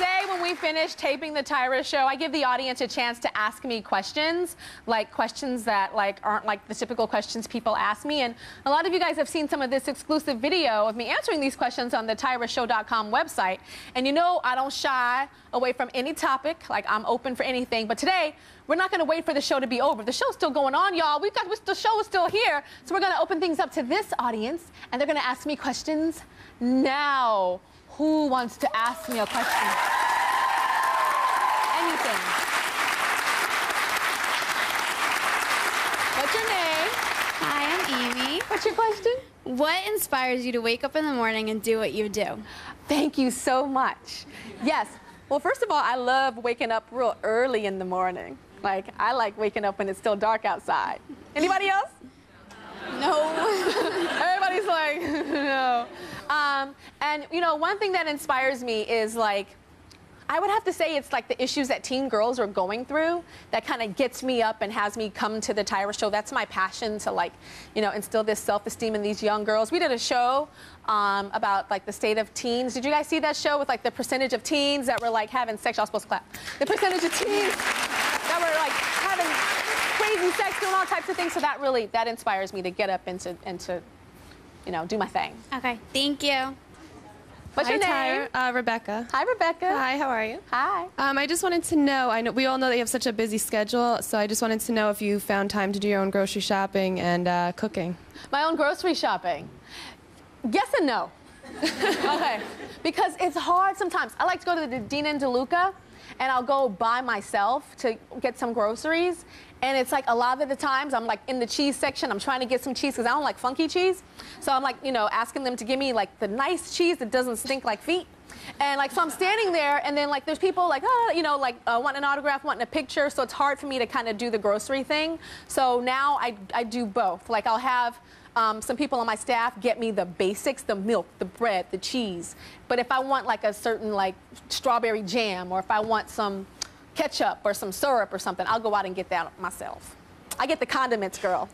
Today, when we finish taping the Tyra show, I give the audience a chance to ask me questions, like questions that aren't like the typical questions people ask me. And a lot of you guys have seen some of this exclusive video of me answering these questions on the TyraShow.com website. And you know I don't shy away from any topic. Like, I'm open for anything. But today, we're not going to wait for the show to be over. The show's still going on, y'all. The show is still here. So we're going to open things up to this audience, and they're going to ask me questions now. Who wants to ask me a question? Anything. What's your name? Hi, I'm Amy. What's your question? What inspires you to wake up in the morning and do what you do? Thank you so much. Yes. Well, first of all, I love waking up real early in the morning. Like, I like waking up when it's still dark outside. Anybody else? No. Everybody's like, no. And, you know, one thing that inspires me is, like, I would have to say it's like the issues that teen girls are going through that kind of gets me up and has me come to the Tyra show. That's my passion, to, like, you know, instill this self-esteem in these young girls. We did a show about, like, the state of teens. Did you guys see that show with, like, the percentage of teens that were, like, having sex? Y'all supposed to clap. The percentage of teens that were, like, having crazy sex, doing all types of things. So that inspires me to get up and to you know, do my thing. Okay, thank you. What's your name? Tyra, Rebecca. Hi, Rebecca. Hi, how are you? Hi. I just wanted to know, we all know that you have such a busy schedule, so I just wanted to know if you found time to do your own grocery shopping and cooking. My own grocery shopping? Yes and no. Okay, because it's hard sometimes. I like to go to the Dean and DeLuca, and I'll go by myself to get some groceries. And it's like a lot of the times I'm like in the cheese section, I'm trying to get some cheese because I don't like funky cheese. So I'm like, you know, asking them to give me like the nice cheese that doesn't stink like feet. And like, so I'm standing there, and then like there's people like, you know, like wanting an autograph, wanting a picture. So it's hard for me to kind of do the grocery thing. So now I do both. Like, I'll have some people on my staff get me the basics, the milk, the bread, the cheese. But if I want like a certain like strawberry jam, or if I want some ketchup or some syrup or something, I'll go out and get that myself. I get the condiments, girl.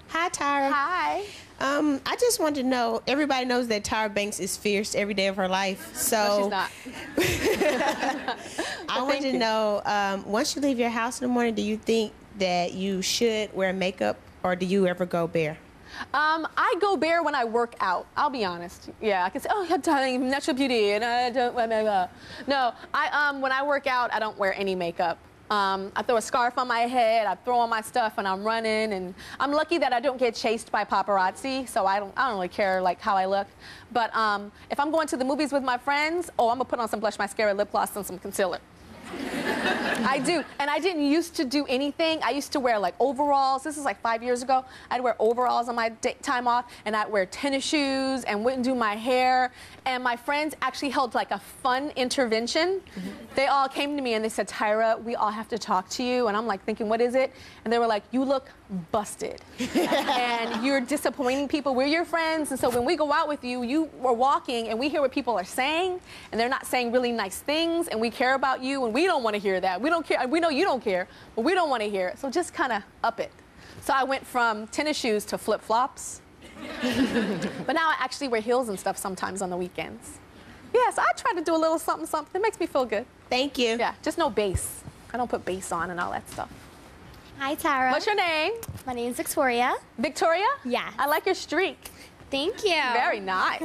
Hi, Tyra. Hi. I just wanted to know, everybody knows that Tyra Banks is fierce every day of her life. So No, she's not. I want to know, once you leave your house in the morning, do you think that you should wear makeup, or do you ever go bare? I go bare when I work out. I'll be honest. Yeah, I can say, oh, I'm telling natural beauty, and I don't wear makeup. No, when I work out, I don't wear any makeup. I throw a scarf on my head. I throw on my stuff when I'm running, and I'm lucky that I don't get chased by paparazzi, so I don't really care like how I look. But if I'm going to the movies with my friends, oh, I'm gonna put on some blush, mascara, lip gloss, and some concealer. I do. And I didn't used to do anything. I used to wear like overalls. This is like 5 years ago. I'd wear overalls on my time off, and I'd wear tennis shoes and wouldn't do my hair. And my friends actually held like a fun intervention. They all came to me and they said, Tyra, we all have to talk to you. And I'm like thinking, what is it? And they were like, you look busted. And you're disappointing people. We're your friends. And so when we go out with you, you are walking and we hear what people are saying, and they're not saying really nice things, and we care about you, and we don't want to hear that. We don't care. We know you don't care, but we don't want to hear it. So just kind of up it. So I went from tennis shoes to flip-flops. But now I actually wear heels and stuff sometimes on the weekends. Yes, I try to do a little something, something. It makes me feel good. Thank you. Yeah, just no bass. I don't put bass on and all that stuff. Hi, Tyra. What's your name? My name's Victoria. Victoria? Yeah. I like your streak. Thank you. Very nice.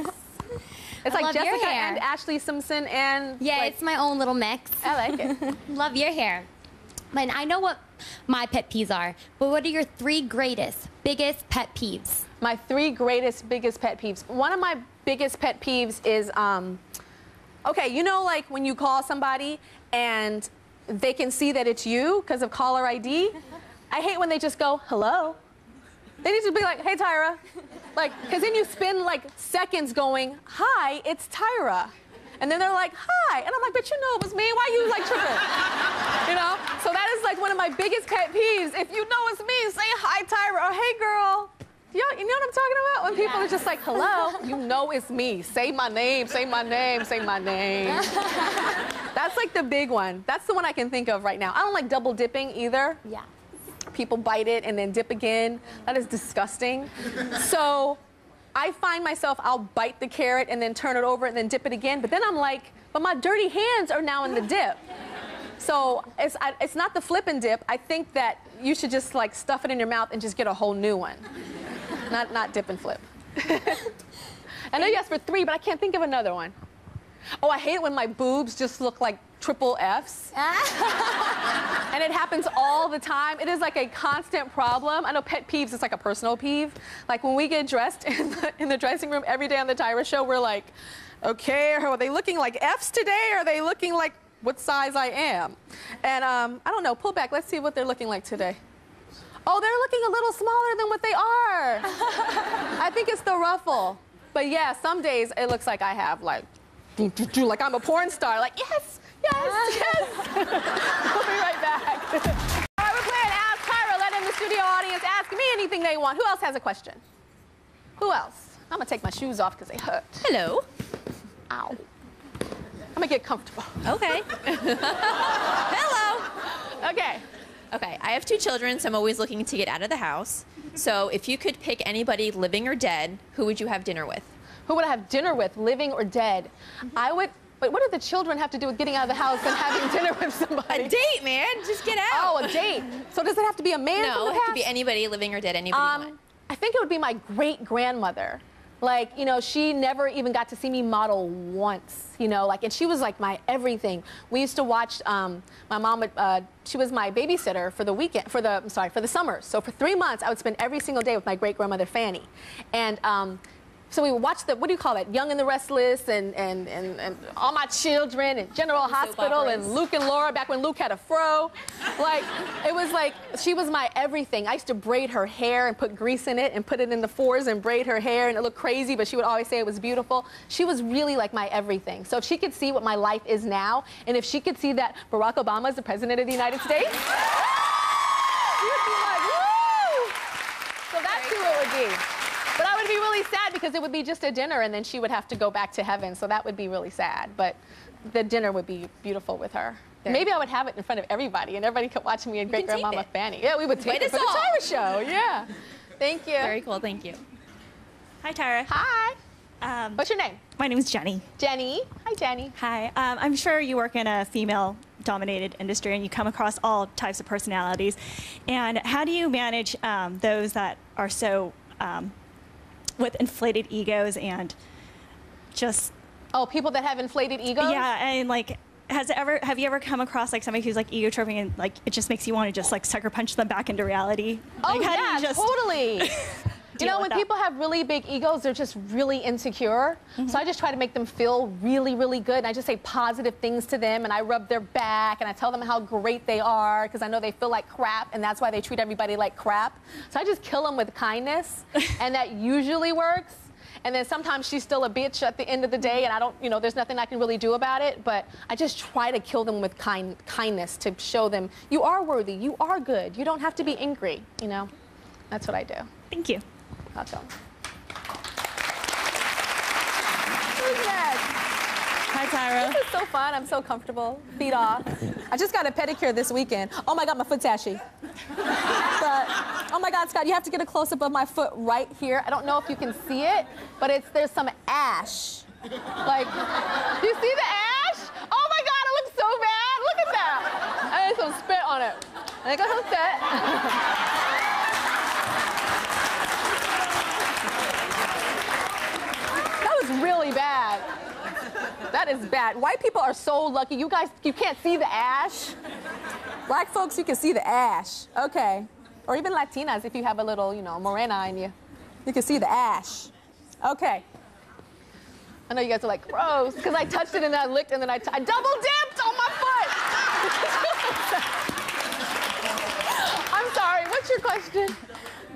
It's I like love your Jessica hair. and Ashley Simpson and... Yeah, like, it's my own little mix. I like it. Love your hair. But I know what my pet peeves are, but what are your 3 greatest, biggest pet peeves? My 3 greatest, biggest pet peeves. One of my biggest pet peeves is, okay, you know, like when you call somebody and they can see that it's you because of caller ID? I hate when they just go, hello. They need to be like, hey, Tyra. Like, because then you spend like seconds going, hi, it's Tyra. And then they're like, hi. And I'm like, but you know it was me. Why you like tripping? You know? So that is like one of my biggest pet peeves. If you know it's me, say hi, Tyra, or hey, girl. You know what I'm talking about? When people are just like, hello, you know it's me. Say my name, say my name, say my name. That's like the big one. That's the one I can think of right now. I don't like double dipping either. Yeah. People bite it and then dip again. That is disgusting. So I find myself, I'll bite the carrot and then turn it over and then dip it again. But then I'm like, but my dirty hands are now in the dip. So it's not the flip and dip. I think that you should just like stuff it in your mouth and just get a whole new one. Not dip and flip. I know you asked for 3, but I can't think of another one. Oh, I hate it when my boobs just look like triple Fs. And it happens all the time. It is like a constant problem. I know pet peeves is like a personal peeve. Like when we get dressed in the dressing room every day on the Tyra show, we're like, okay, are they looking like Fs today? Or are they looking like what size I am? And I don't know, pull back. Let's see what they're looking like today. Oh, they're looking a little smaller than what they are. I think it's the ruffle. But yeah, some days it looks like I have like I'm a porn star. Like, yes, yes, yes. We'll be right back. All right, we're playing Ask Tyra. Let in the studio audience ask me anything they want. Who else has a question? Who else? I'm going to take my shoes off because they hurt. Hello. Ow. I'm going to get comfortable. Okay. Hello. Okay. Okay, I have 2 children, so I'm always looking to get out of the house. So if you could pick anybody, living or dead, who would you have dinner with? Who would I have dinner with, living or dead? I would, but what do the children have to do with getting out of the house and having dinner with somebody? A date, man. Just get out. Oh, a date. So does it have to be a man from No, the it past? could be anybody, living or dead, anybody you want. I think it would be my great-grandmother. Like, you know, she never even got to see me model once, you know, like, and she was like my everything. We used to watch, my mom would, she was my babysitter for the weekend, for the summers. So for 3 months, I would spend every single day with my great-grandmother, Fanny. And so we would watch what do you call that? Young and the Restless and All My Children and General Hospital and Luke and Laura back when Luke had a fro. Like, it was like, she was my everything. I used to braid her hair and put grease in it and put it in the 4s and braid her hair, and it looked crazy, but she would always say it was beautiful. She was really like my everything. So if she could see what my life is now, and if she could see that Barack Obama is the president of the United States, she would be like, woo! So that's who it would be. But I would be really sad because it would be just a dinner and then she would have to go back to heaven. So that would be really sad. But the dinner would be beautiful with her. Maybe I would have it in front of everybody and everybody could watch me and great-grandmama Fanny. Yeah, we would take it for the Tyra show. Yeah. Thank you. Very cool, thank you. Hi, Tyra. Hi. What's your name? My name is Jenny. Jenny. Hi, Jenny. Hi. I'm sure you work in a female-dominated industry and you come across all types of personalities. And how do you manage those that are so with inflated egos and just... Oh, people that have inflated egos? Yeah, and like, have you ever come across like somebody who's like ego tripping and like it just makes you want to just like sucker punch them back into reality? Oh, like, yeah, totally. You know, when people have really big egos, they're just really insecure. So I just try to make them feel really, really good. And I just say positive things to them, and I rub their back, and I tell them how great they are, because I know they feel like crap, and that's why they treat everybody like crap. So I just kill them with kindness, and that usually works. And then sometimes she's still a bitch at the end of the day, and I don't, you know, there's nothing I can really do about it, but I just try to kill them with kindness to show them, you are worthy, you are good, you don't have to be angry, you know? That's what I do. Thank you. Welcome. Who's next? Hi, Tyra. This is so fun. I'm so comfortable. Feet off. I just got a pedicure this weekend. Oh my God, my foot's ashy. But, oh my God, Scott, you have to get a close-up of my foot right here. I don't know if you can see it, but there's some ash. Like, do you see the ash? Oh my God, it looks so bad. Look at that. I need some spit on it. I got some spit. Really bad. That is bad. White people are so lucky. You guys, you can't see the ash. Black folks, you can see the ash. Okay. Or even Latinas, if you have a little, you know, morena in you. You can see the ash. Okay. I know you guys are like, gross, because I touched it and then I licked and then I double dipped on my foot. I'm sorry. What's your question?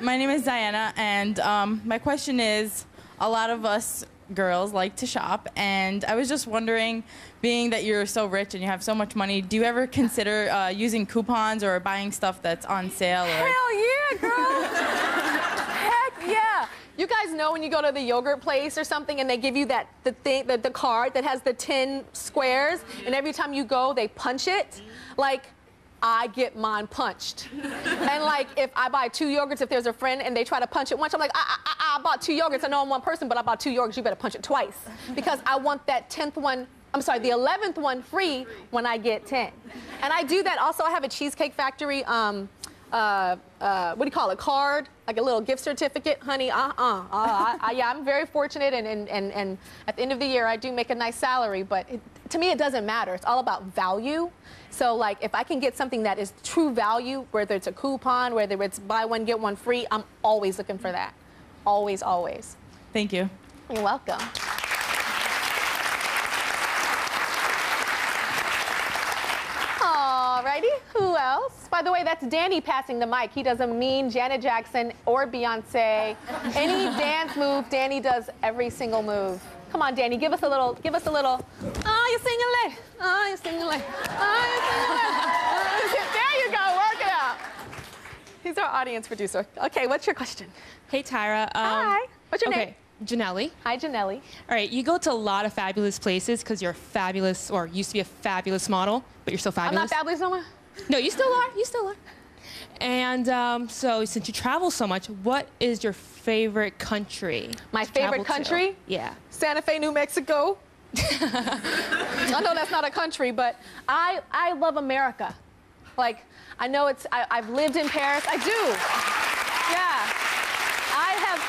My name is Diana, and my question is, a lot of us girls like to shop, and I was just wondering, being that you're so rich and you have so much money, do you ever consider using coupons or buying stuff that's on sale? Or... Hell yeah, girl! Heck yeah! You guys know when you go to the yogurt place or something and they give you the card that has the 10 squares, and every time you go they punch it? Like, I get mine punched. And like, if I buy 2 yogurts, if there's a friend and they try to punch it once, I'm like, I bought 2 yogurts. I know I'm one person, but I bought 2 yogurts. You better punch it twice. Because I want that 10th one, I'm sorry, the 11th one free when I get 10. And I do that. Also, I have a Cheesecake Factory, what do you call it, card, like a little gift certificate. Honey, yeah, I'm very fortunate, and at the end of the year, I do make a nice salary, but to me, it doesn't matter. It's all about value. So, like, if I can get something that is true value, whether it's a coupon, whether it's buy one, get one free, I'm always looking for that. Always, always. Thank you. You're welcome. Alrighty, who else? By the way, that's Danny passing the mic. He doesn't mean Janet Jackson or Beyonce. Any dance move, Danny does every single move. Come on, Danny, give us a little, oh, you're singing late. Oh, you're singing late. Oh, you're singing late. There you go, work it out. He's our audience producer. Okay, what's your question? Hey, Tyra. Hi. What's your name? Janelli. Hi, Janelli. All right, you go to a lot of fabulous places because you're fabulous, or used to be a fabulous model, but you're still fabulous. I'm not fabulous no more? No, you still are. You still are. And so since you travel so much, what is your favorite country? My favorite country? To? Yeah. Santa Fe, New Mexico. I know that's not a country, but I love America. Like, I know I've lived in Paris. I do. Yeah. I have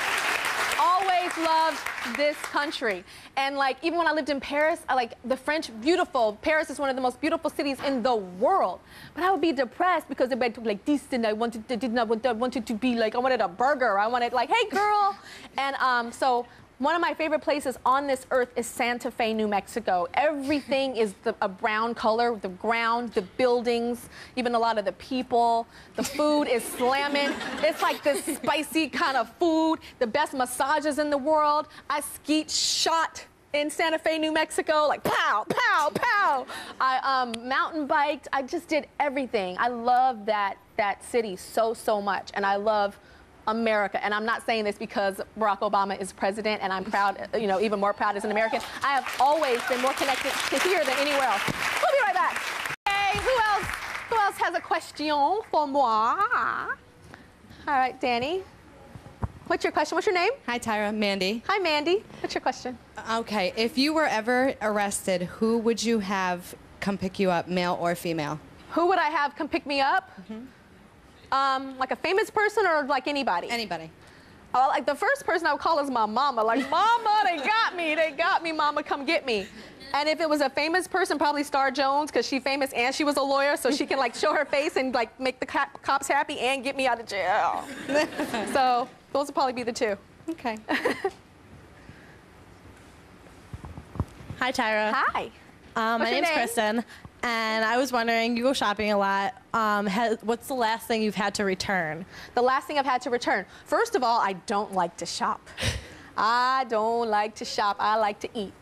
always loved this country. And like, even when I lived in Paris, I like the French, beautiful. Paris is one of the most beautiful cities in the world. But I would be depressed because everybody took like this, and I wanted to be like, I wanted a burger. I wanted like, hey girl. And so one of my favorite places on this earth is Santa Fe, New Mexico. Everything is a brown color, the ground, the buildings, even a lot of the people. The food is slamming. It's like this spicy kind of food, the best massages in the world. I skeet shot in Santa Fe, New Mexico, like pow, pow, pow. I mountain biked. I just did everything. I love that city so, so much. And I love America. And I'm not saying this because Barack Obama is president and I'm proud, you know, even more proud as an American. I have always been more connected to here than anywhere else. We'll be right back. Hey, who else has a question for moi? All right, Danny. What's your question? What's your name? Hi, Tyra. Mandy. Hi, Mandy. What's your question? Okay. If you were ever arrested, who would you have come pick you up, male or female? Who would I have come pick me up? Like a famous person or like anybody? Anybody. Like the first person I would call is my mama. Like, mama, they got me, mama, come get me. And if it was a famous person, probably Star Jones, because she's famous and she was a lawyer, so she can like show her face and like make the cops happy and get me out of jail. So those would probably be the two. Okay. Hi, Tyra. Hi. My name's name? Kristen, and I was wondering, you go shopping a lot. What's the last thing you've had to return? The last thing I've had to return. First of all, I don't like to shop. I don't like to shop. I like to eat.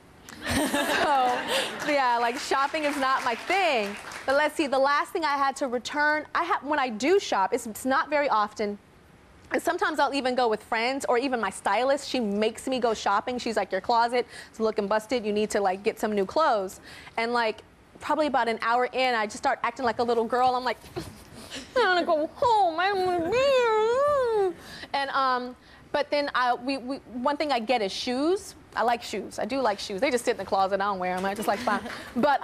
So, yeah, like shopping is not my thing. But let's see, the last thing I had to return, when I do shop, it's not very often. And sometimes I'll even go with friends or even my stylist. She makes me go shopping. She's like, your closet is looking busted. You need to like get some new clothes. And like, probably about an hour in, I just start acting like a little girl. I'm like, I want to go home. I don't want to be here. And but then one thing I get is shoes. I like shoes. I do like shoes. They just sit in the closet. I don't wear them. I just like fine. But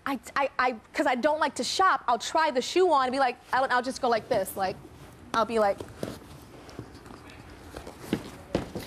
because I don't like to shop, I'll try the shoe on and be like, I'll just go like this. Like, I'll be like,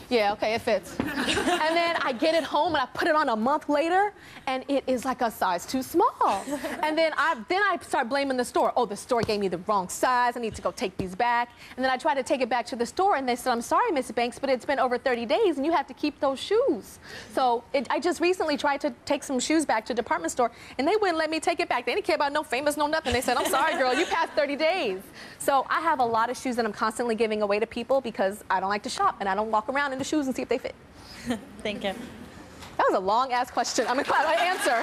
yeah, okay, it fits. And then I get it home and I put it on a month later and it is like a size too small. And then I start blaming the store. Oh, the store gave me the wrong size. I need to go take these back. And then I try to take it back to the store and they said, I'm sorry, Miss Banks, but it's been over 30 days and you have to keep those shoes. So I just recently tried to take some shoes back to a department store and they wouldn't let me take it back. They didn't care about no famous, no nothing. They said, I'm sorry, girl, you passed 30 days. So I have a lot of shoes that I'm constantly giving away to people because I don't like to shop and I don't walk around in the shoes and see if they fit. Thank you. That was a long-ass question. I'm glad I answer.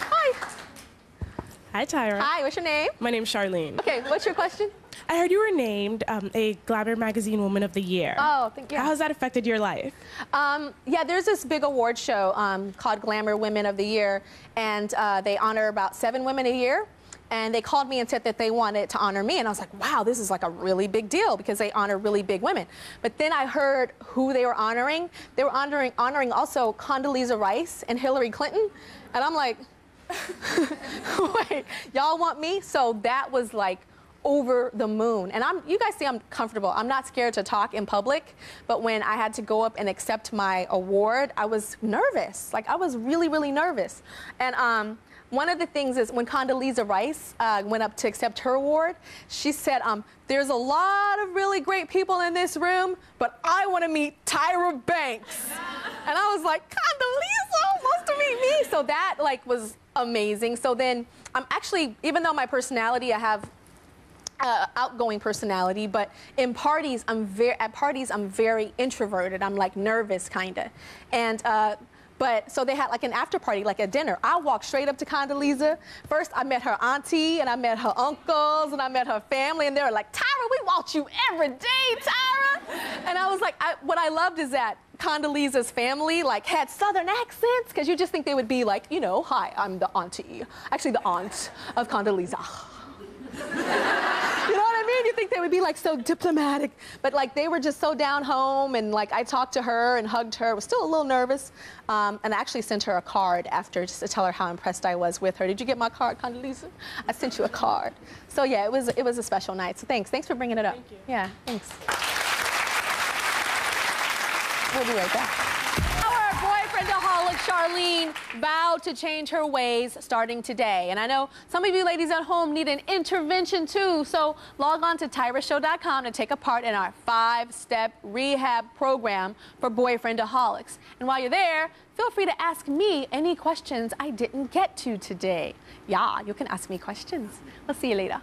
Hi. Hi, Tyra. Hi, what's your name? My name's Charlene. Okay, what's your question? I heard you were named a Glamour Magazine Woman of the Year. Oh, thank you. How has that affected your life? Yeah, there's this big award show called Glamour Women of the Year, and they honor about 7 women a year. and they called me and said that they wanted to honor me. And I was like, wow, this is like a really big deal because they honor really big women. But then I heard who they were honoring. They were honoring also Condoleezza Rice and Hillary Clinton. And I'm like, wait, y'all want me? So that was like over the moon. And you guys see I'm comfortable. I'm not scared to talk in public, but when I had to go up and accept my award, I was nervous. Like I was really, really nervous. And one of the things is when Condoleezza Rice went up to accept her award, she said, there's a lot of really great people in this room, but I want to meet Tyra Banks. And I was like, Condoleezza wants to meet me. So that like was amazing. So then I'm actually, even though my personality, I have outgoing personality, but in parties, I'm very introverted. I'm like nervous kinda. And but so they had like an after party, like a dinner. I walked straight up to Condoleezza. First, I met her auntie, and I met her uncles, and I met her family, and they were like, Tyra, we want you every day, Tyra. And I was like, what I loved is that Condoleezza's family like had Southern accents, because you just think they would be like, you know, hi, I'm the auntie. Actually, the aunt of Condoleezza. You know what I mean? You think they would be like so diplomatic, but like they were just so down home, and like I talked to her and hugged her. I was still a little nervous, and I actually sent her a card after just to tell her how impressed I was with her. Did you get my card, Condoleezza? I sent you a card. So yeah, it was a special night. So thanks for bringing it up. Thank you. Yeah, thanks. We'll be right back. Our boyfriendaholic Charlene vowed to change her ways starting today. And I know some of you ladies at home need an intervention too. So log on to tyrashow.com to take a part in our 5-step rehab program for boyfriendaholics. And while you're there, feel free to ask me any questions I didn't get to today. Yeah, you can ask me questions. We'll see you later.